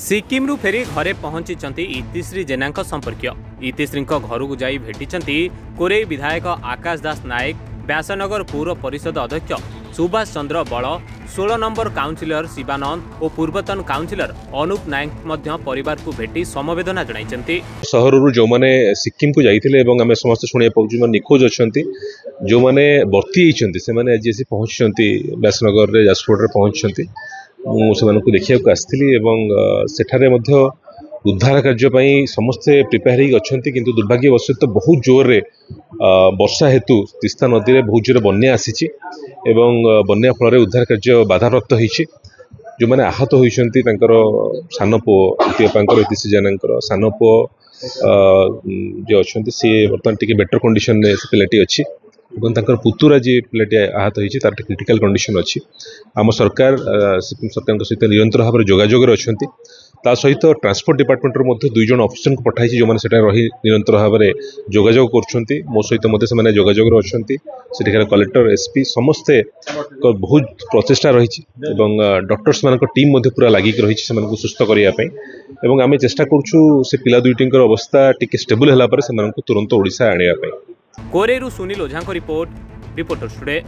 सिक्किमरू फेरी घरे पहुंची इतिश्री जेना संपर्क इतिश्री घर को जाई भेटी कोरेई विधायक आकाश दास नायक, व्यासनगर पौर परिषद अध्यक्ष सुभाष चंद्र बल, 16 नंबर काउंसिलर शिवानंद और पूर्वतन काउंसिलर अनूप नायक परिवार को भेटी समवेदना जणाइछन्ति। सहरु जो माने सिक्किम को जाइथिले एवं आमे समस्त शुणिया पाउछु निखोज अछन्ति, जो माने भर्ती होइछन्ति से माने आज एसी पहुंचछन्ति व्यासनगर रे जासपुर रे पहुंचछन्ति। मु सेमानकु देखियाकु आस्थिली एवं सेठारे मध्य उद्धार कार्य पई समस्ते प्रिपेयर ही अछन्ति, किंतु दुर्भाग्यवशत बहुत जोर रे वर्षा हेतु तिस्ता नदी रे बहुत जोर बन्या आसीछि एवं बन्या फल उद्धार कार्य बाधाप्राप्त होइछि। जो माने आहत होइछन्ति तांकर सान पो इतिपांकर इतिश्री जेनांकर सान पो जे अछन्ति से वर्तमान टिके बेटर कंडीशन रे पिलाटी अछि एवं तांकर पुतुरा जे पिलाटी आहत होइछि तार क्रिटिकल कंडीशन अछि। आम सरकार सिक्किम सरकार सहित निरंतर भाव में जोगाजोग अच्छी, ता सहित ट्रांसपोर्ट डिपार्टमेंट रो 2 जन ऑफिसर को पठाई जो मैंने रही निरंतर भाव में जोगाजोग कर मो सहित जोगाजोग अच्छी। सेठिकार कलेक्टर एसपी समस्ते बहुत प्रचेषा रही डॉक्टर्स मान टीम पूरा लगिक रही सुस्थ करने आम चेष्टा करूँ से पिला दुईटी अवस्था टी स्टेबल है तुरंत ओडिशा आने। कोरेरू Sunil Ojha report, reporters today.